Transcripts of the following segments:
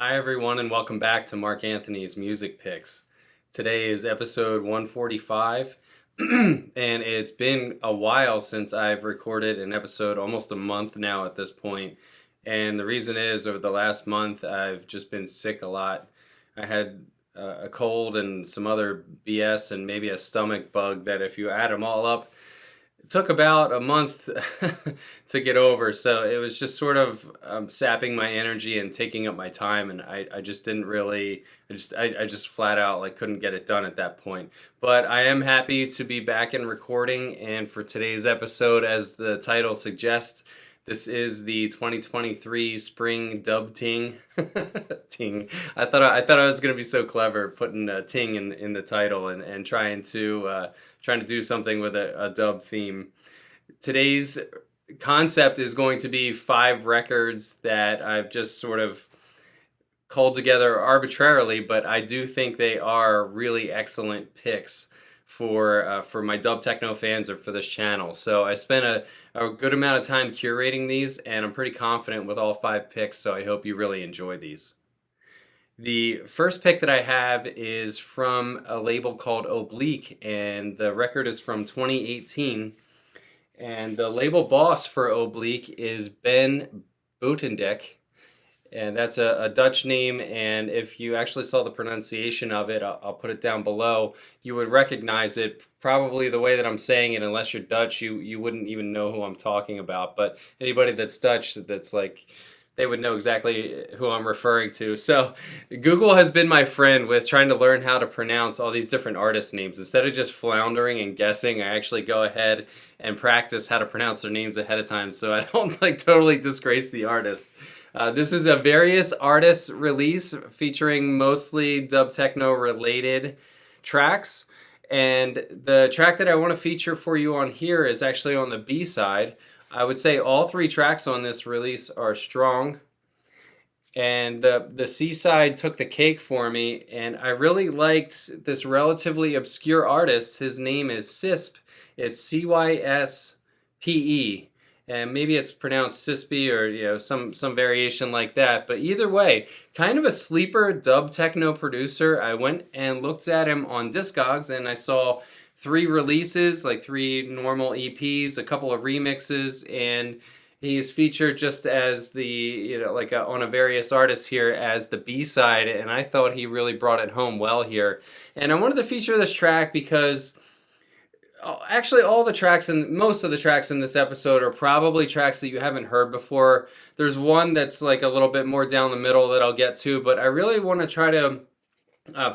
Hi everyone and welcome back to Mark Anthony's Music Picks. Today is episode 145 and it's been a while since I've recorded an episode, almost a month now at this point. And the reason is over the last month I've just been sick a lot. I had a cold and some other BS and maybe a stomach bug that if you add them all up, it took about a month to get over, so it was just sort of sapping my energy and taking up my time, and I just didn't really, I just flat out like couldn't get it done at that point. But I am happy to be back in recording, and for today's episode, as the title suggests, this is the 2023 Spring Dub Ting. Ting. I thought I was gonna be so clever putting Ting in the title and trying to do something with a dub theme. Today's concept is going to be 5 records that I've just sort of called together arbitrarily, but I do think they are really excellent picks for my dub techno fans or for this channel. So I spent a good amount of time curating these, and I'm pretty confident with all 5 picks, so I hope you really enjoy these. The first pick that I have is from a label called Oblique, and the record is from 2018. And the label boss for Oblique is Ben Buitendijk, and that's a Dutch name, and if you actually saw the pronunciation of it, I'll put it down below, you would recognize it probably the way that I'm saying it. Unless you're Dutch, you wouldn't even know who I'm talking about, but anybody that's Dutch, that's like, they would know exactly who I'm referring to. So Google has been my friend with trying to learn how to pronounce all these different artist names. Instead of just floundering and guessing, I actually go ahead and practice how to pronounce their names ahead of time so I don't like totally disgrace the artist. This is a various artists release featuring mostly dub techno related tracks. And the track that I want to feature for you on here is actually on the B side. I would say all 3 tracks on this release are strong, and the C side took the cake for me, and I really liked this relatively obscure artist. His name is Cyspe. It's Cyspe, and maybe it's pronounced Cyspe or some variation like that, but either way, kind of a sleeper dub techno producer. I went and looked at him on Discogs, and I saw 3 releases, like 3 normal EPs, a couple of remixes, and he is featured just as the, on a various artists here as the B-side, and I thought he really brought it home well here. And I wanted to feature this track because actually all the tracks and most of the tracks in this episode are probably tracks that you haven't heard before. There's one that's like a little bit more down the middle that I'll get to, but I really want to try to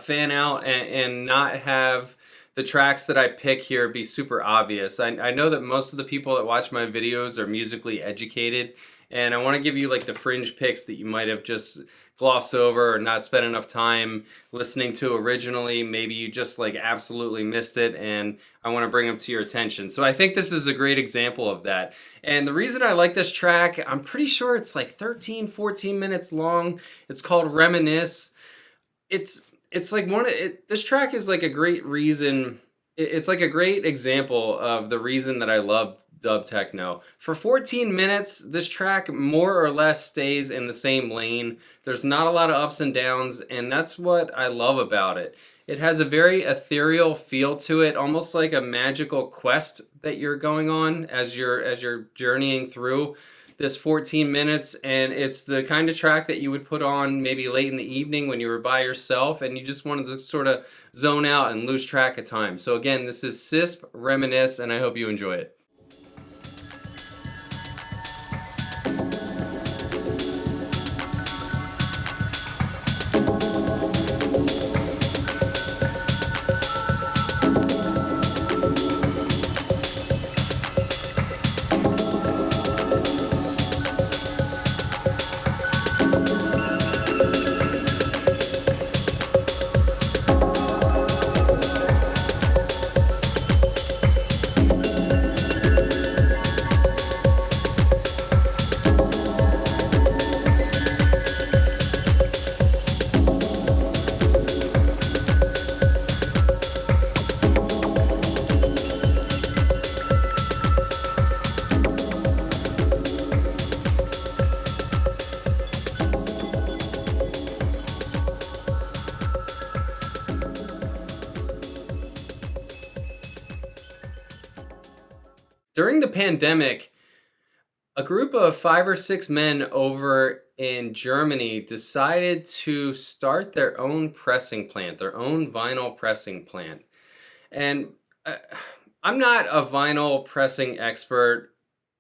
fan out and not have the tracks that I pick here be super obvious. I know that most of the people that watch my videos are musically educated, and I want to give you like the fringe picks that you might have just glossed over or not spent enough time listening to originally. Maybe you just like absolutely missed it, and I want to bring them to your attention. So I think this is a great example of that. And the reason I like this track, I'm pretty sure it's like 13, 14 minutes long. It's called Reminisce. It's like this track is like a great reason. It's like a great example of the reason that I love dub techno. For 14 minutes, this track more or less stays in the same lane. There's not a lot of ups and downs, and that's what I love about it. It has a very ethereal feel to it, almost like a magical quest that you're going on as you're journeying through this 14 minutes, and it's the kind of track that you would put on maybe late in the evening when you were by yourself and you just wanted to sort of zone out and lose track of time. So again, this is Cyspe, Reminisce, and I hope you enjoy it. during the pandemic, a group of 5 or 6 men over in Germany decided to start their own pressing plant, their own vinyl pressing plant. And uh, I'm not a vinyl pressing expert.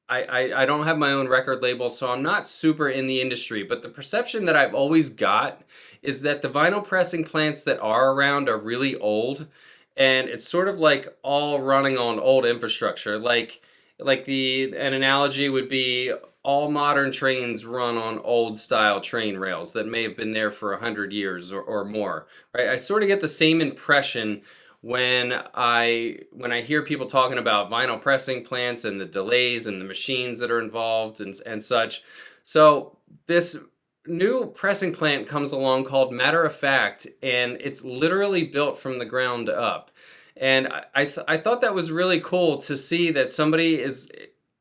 I don't have my own record label, so I'm not super in the industry. But the perception that I've always got is that the vinyl pressing plants that are around are really old, and it's sort of like all running on old infrastructure. An analogy would be all modern trains run on old style train rails that may have been there for 100 years or more. Right? I sort of get the same impression when I hear people talking about vinyl pressing plants and the delays and the machines that are involved and such. So this new pressing plant comes along called Matter of Fact, and it's literally built from the ground up. And I thought that was really cool to see that somebody is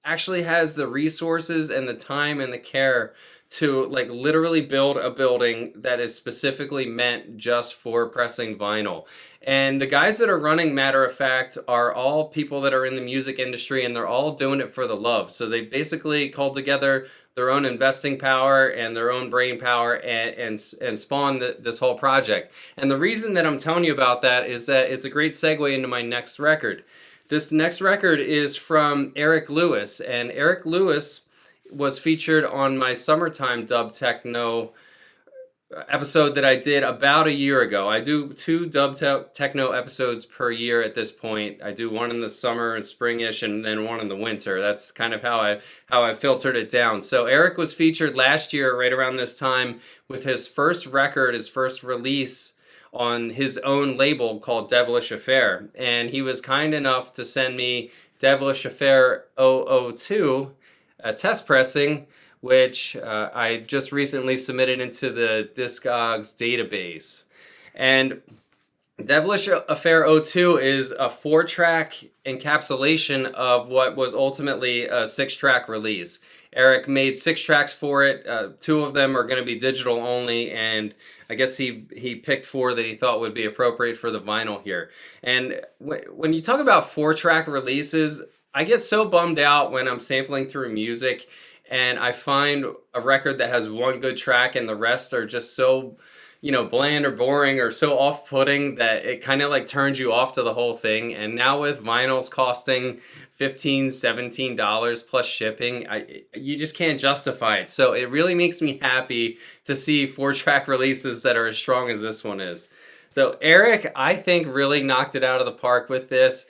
actually has the resources and the time and the care to like literally build a building that is specifically meant just for pressing vinyl. And the guys that are running Matter of Fact are all people that are in the music industry, and they're all doing it for the love. So they basically called together their own investing power and their own brain power and spawn this whole project. And the reason that I'm telling you about that is that it's a great segue into my next record. This next record is from Eric Lewis, and Eric Lewis was featured on my Summertime Dub Techno episode that I did about a year ago. I do 2 dub techno episodes per year at this point. I do one in the summer and springish, and then one in the winter. That's kind of how I filtered it down. So Eric was featured last year right around this time with his first record, his first release on his own label called Devilish Affair. And he was kind enough to send me Devilish Affair 002, a test pressing, which I just recently submitted into the Discogs database. And Devilish Affair 02 is a 4-track encapsulation of what was ultimately a 6-track release. Eric made 6 tracks for it. 2 of them are going to be digital only, and I guess he picked 4 that he thought would be appropriate for the vinyl here. And when you talk about 4-track releases, I get so bummed out when I'm sampling through music and I find a record that has one good track and the rest are just so, bland or boring or so off-putting that it kind of like turns you off to the whole thing. And now with vinyls costing $15, $17 plus shipping, you just can't justify it. So it really makes me happy to see 4-track releases that are as strong as this one is. So Eric, I think, really knocked it out of the park with this.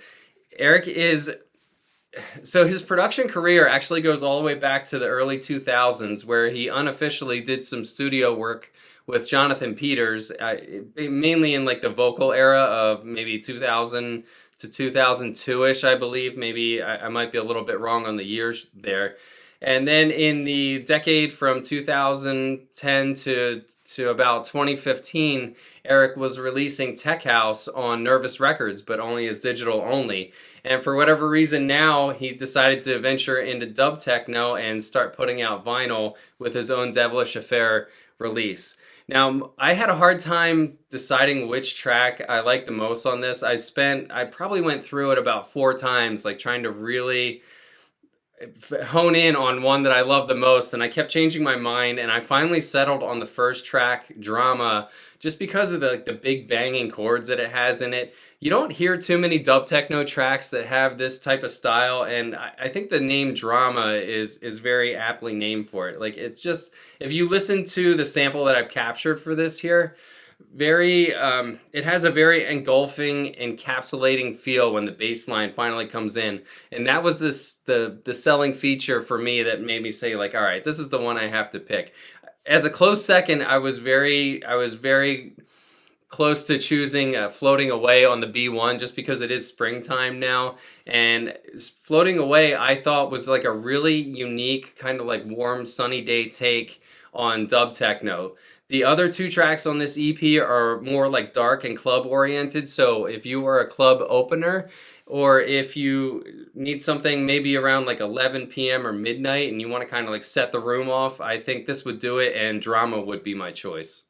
So his production career actually goes all the way back to the early 2000s, where he unofficially did some studio work with Jonathan Peters, mainly in like the vocal era of maybe 2000 to 2002-ish, I believe. Maybe I might be a little bit wrong on the years there. And then in the decade from 2010 to about 2015, Eric was releasing Tech House on Nervous Records, but only as digital only. And for whatever reason now, he decided to venture into dub techno and start putting out vinyl with his own Devilish Affair release. Now, I had a hard time deciding which track I liked the most on this. I probably went through it about 4 times, like trying to really hone in on one that I love the most, and I kept changing my mind, and I finally settled on the first track, Drama, just because of the big banging chords that it has in it. You don't hear too many dub techno tracks that have this type of style, and I think the name Drama is very aptly named for it. Like, it's just, if you listen to the sample that I've captured for this here, it has a very engulfing, encapsulating feel when the bass line finally comes in, and that was the selling feature for me that made me say, like, all right, this is the one I have to pick. As a close second, I was very close to choosing Floating Away on the B1, just because it is springtime now, and Floating Away I thought was like a really unique kind of like warm sunny day take on dub techno. The other 2 tracks on this EP are more like dark and club oriented, so if you are a club opener, or if you need something maybe around like 11 p.m. or midnight and you want to kind of like set the room off, I think this would do it, and Drama would be my choice.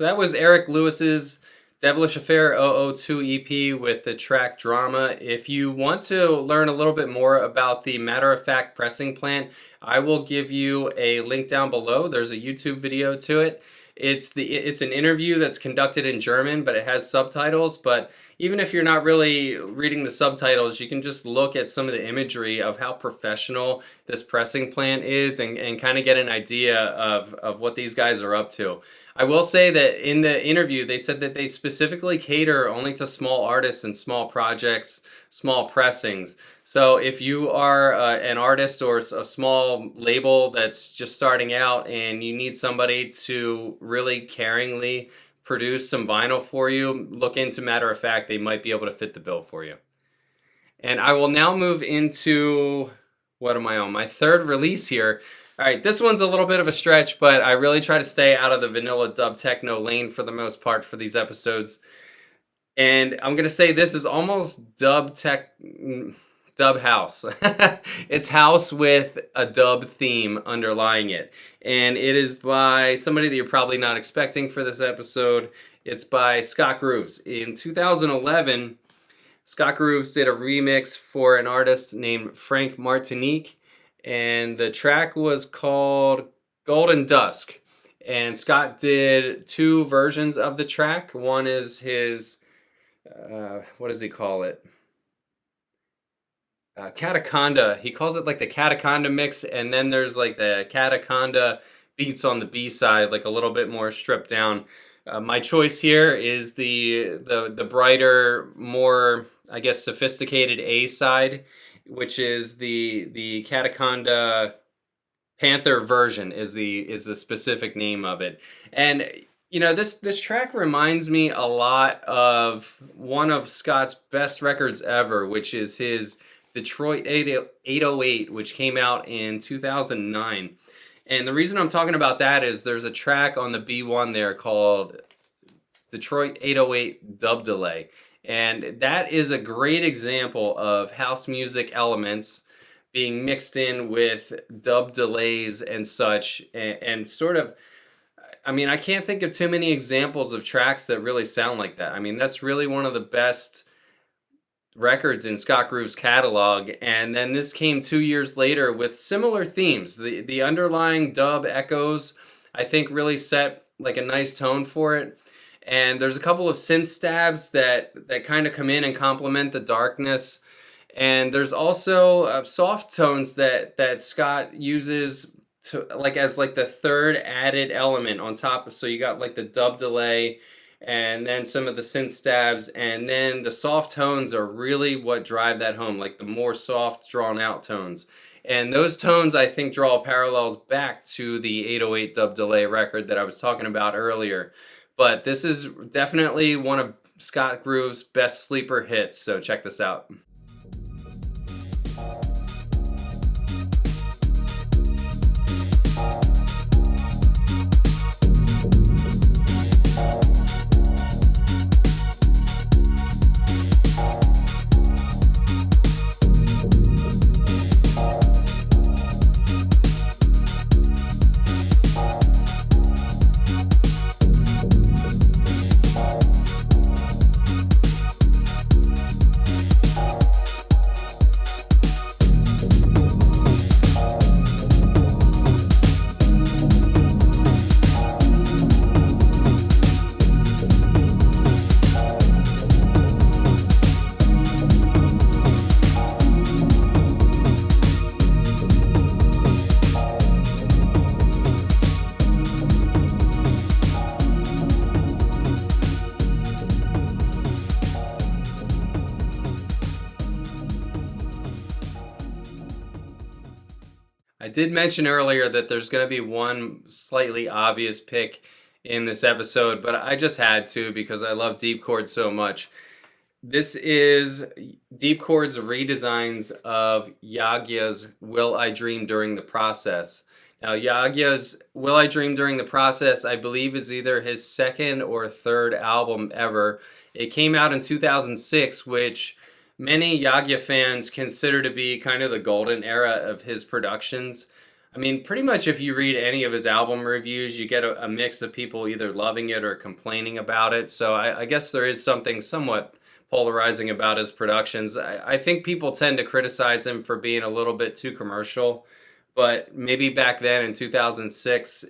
So that was Eric Lewis's Devilish Affair 002 EP with the track Drama. If you want to learn a little bit more about the Matter of Fact pressing plant, I will give you a link down below. There's a YouTube video to it. It's an interview that's conducted in German, but it has subtitles. But even if you're not really reading the subtitles, you can just look at some of the imagery of how professional this pressing plant is and kind of get an idea of what these guys are up to. I will say that in the interview, they said that they specifically cater only to small artists and small projects, small pressings. So if you are an artist or a small label that's just starting out and you need somebody to really caringly produce some vinyl for you, look into Matter of Fact. They might be able to fit the bill for you. And I will now move into, what am I on? My third release here. All right, this one's a little bit of a stretch, but I really try to stay out of the vanilla dub techno lane for the most part for these episodes. And I'm going to say this is almost dub house. It's house with a dub theme underlying it. And it is by somebody that you're probably not expecting for this episode. It's by Scott Grooves. In 2011, Scott Grooves did a remix for an artist named Frank Martinique. And the track was called Golden Dusk. And Scott did two versions of the track. One is his, what does he call it? Cataconda. He calls it like the Cataconda mix. And then there's like the Cataconda beats on the B side, like a little bit more stripped down. My choice here is the brighter, more, I guess, sophisticated A side, which is the Cataconda Panther version is the specific name of it. And you know, this track reminds me a lot of one of Scott's best records ever, which is his Detroit 808, which came out in 2009. And the reason I'm talking about that is there's a track on the B1 there called Detroit 808 Dub Delay. And that is a great example of house music elements being mixed in with dub delays and such, and sort of, I mean, I can't think of too many examples of tracks that really sound like that. I mean, that's really one of the best records in Scott Grooves' catalog. And then this came 2 years later with similar themes. The underlying dub echoes, I think, really set like a nice tone for it. And there's a couple of synth stabs that kind of come in and complement the darkness. And there's also soft tones that Scott uses to as the third added element on top. So you got like the dub delay and then some of the synth stabs, and then the soft tones are really what drive that home, like the more soft drawn out tones. And those tones, I think, draw parallels back to the 808 dub delay record that I was talking about earlier. But this is definitely one of Scott Grooves' best sleeper hits, so check this out. I did mention earlier that there's going to be one slightly obvious pick in this episode, but I just had to because I love Deepchord so much. This is Deepchord's redesigns of Yagya's Will I Dream During the Process. Now, Yagya's Will I Dream During the Process, I believe, is either his second or third album ever. It came out in 2006, which many Yagya fans consider to be kind of the golden era of his productions. I mean, pretty much if you read any of his album reviews, you get a mix of people either loving it or complaining about it. So I guess there is something somewhat polarizing about his productions. I think people tend to criticize him for being a little bit too commercial, but maybe back then in 2006,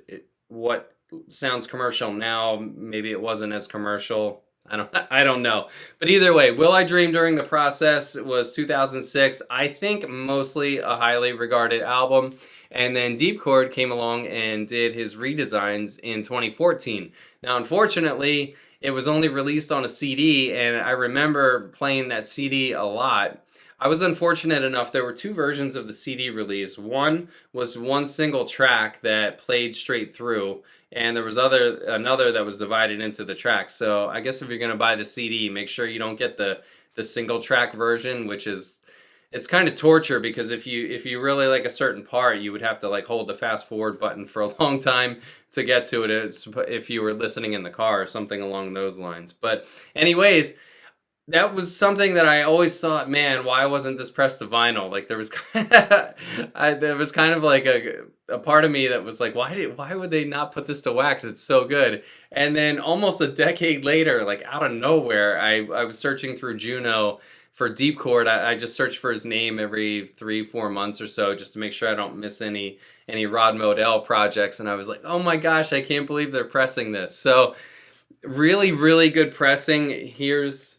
what sounds commercial now, maybe it wasn't as commercial. I don't know. But either way, Will I Dream During the Process was 2006. I think mostly a highly regarded album. And then Deepchord came along and did his redesigns in 2014. Now, unfortunately, it was only released on a CD, and I remember playing that CD a lot. I was unfortunate enough, there were two versions of the CD release. One was one single track that played straight through, and there was another that was divided into the tracks. So I guess if you're going to buy the CD, make sure you don't get the single track version, which is, it's kind of torture, because if you really like a certain part, you would have to like hold the fast forward button for a long time to get to it, if you were listening in the car or something along those lines. But anyways, that was something that I always thought, man, why wasn't this pressed to vinyl? Like there was there was kind of like a part of me that was like, why would they not put this to wax? It's so good. And then almost a decade later, like out of nowhere, I was searching through Juno for Deepchord. I just search for his name every 3-4 months or so, just to make sure I don't miss any Rod Modell projects. And I was like, oh my gosh, I can't believe they're pressing this. So really, really good pressing. Here's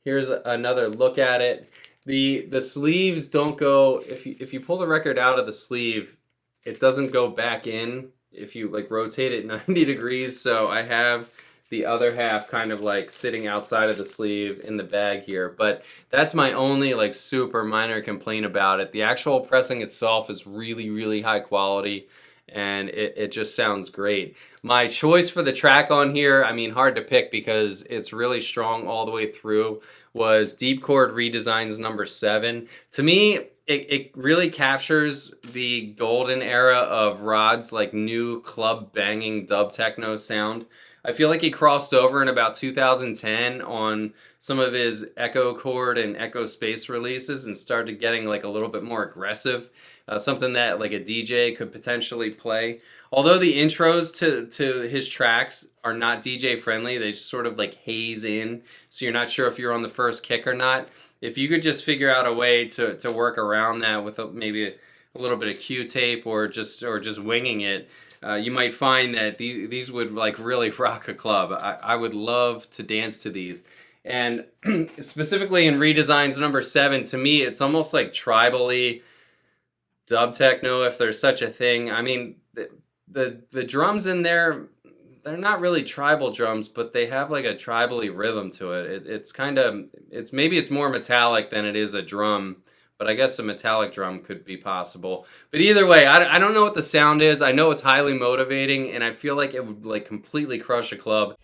another look at it. The sleeves don't go, if you pull the record out of the sleeve, it doesn't go back in if you like rotate it 90 degrees. So I have the other half kind of like sitting outside of the sleeve in the bag here. But that's my only like super minor complaint about it. The actual pressing itself is really, really high quality, and it just sounds great. My choice for the track on here, I mean, hard to pick because it's really strong all the way through, was Deepchord Redesigns number 7. To me, it really captures the golden era of Rod's like new club banging dub techno sound. I feel like he crossed over in about 2010 on some of his Echo Chord and Echo Space releases and started getting like a little bit more aggressive, something that like a DJ could potentially play. Although the intros to his tracks are not DJ friendly, they just sort of like haze in, so you're not sure if you're on the first kick or not. If you could just figure out a way to work around that with maybe a little bit of Q-tape or just winging it, you might find that these would like really rock a club. I would love to dance to these. And specifically in Redesigns number 7, to me, it's almost like tribally dub techno, if there's such a thing. I mean, the drums in there, they're not really tribal drums, but they have like a tribally rhythm to it. It's kind of, maybe it's more metallic than it is a drum, but I guess a metallic drum could be possible. But either way, I don't know what the sound is. I know it's highly motivating, and I feel like it would like completely crush a club.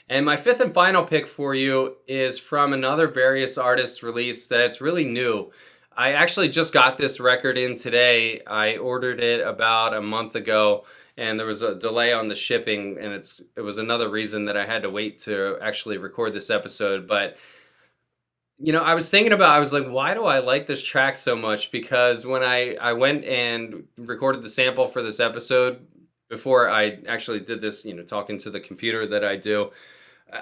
And my fifth and final pick for you is from another Various Artists release that's really new. I actually just got this record in today. I ordered it about a month ago, and there was a delay on the shipping, and it was another reason that I had to wait to actually record this episode. But you know, I was like, why do I like this track so much? Because when I went and recorded the sample for this episode, before I actually did this, you know, talking to the computer that I do,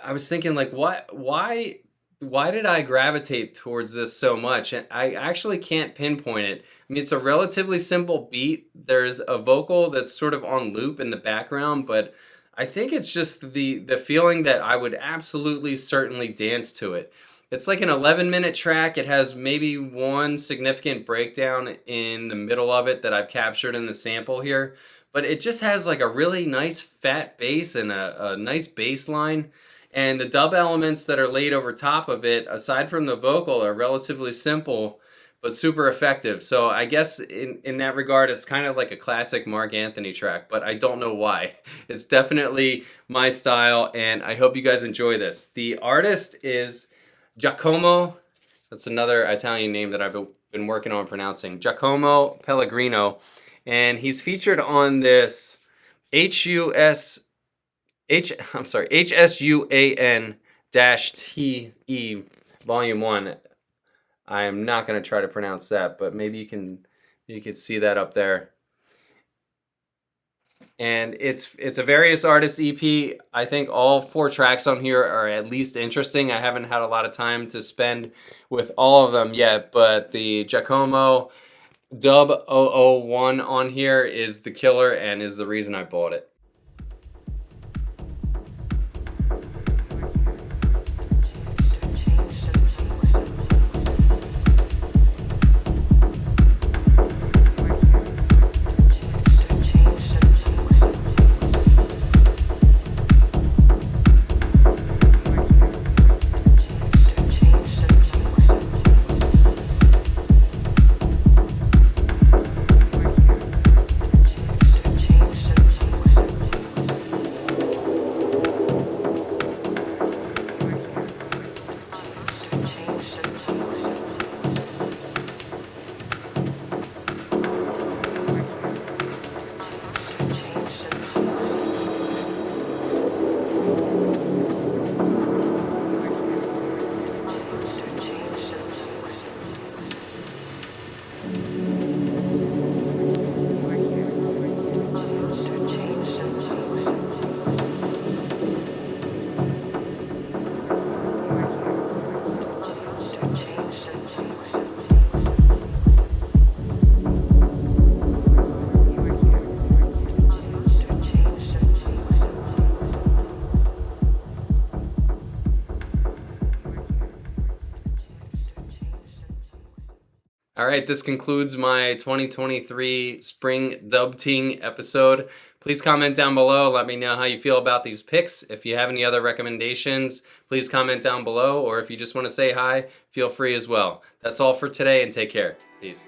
I was thinking like, why why did I gravitate towards this so much? And I actually can't pinpoint it. I mean, it's a relatively simple beat. There's a vocal that's sort of on loop in the background, but I think it's just the feeling that I would absolutely certainly dance to it. It's like an 11-minute track. It has maybe one significant breakdown in the middle of it that I've captured in the sample here, but it just has like a really nice fat bass and a nice bass line. And the dub elements that are laid over top of it, aside from the vocal, are relatively simple but super effective. So I guess in that regard, it's kind of like a classic Mark Anthony track, but I don't know why. It's definitely my style, and I hope you guys enjoy this. The artist is Giacomo. That's another Italian name that I've been working on pronouncing. Giacomo Pellegrino. And he's featured on this HSUAN-TE Volume 1. I am not going to try to pronounce that, but maybe you can see that up there. And it's a various artists EP. I think all 4 tracks on here are at least interesting. I haven't had a lot of time to spend with all of them yet, but the Giacomo Dub 001 on here is the killer and is the reason I bought it. All right, this concludes my 2023 Spring Dub Ting episode. Please comment down below. Let me know how you feel about these picks. If you have any other recommendations, please comment down below. Or if you just want to say hi, feel free as well. That's all for today, and take care. Peace.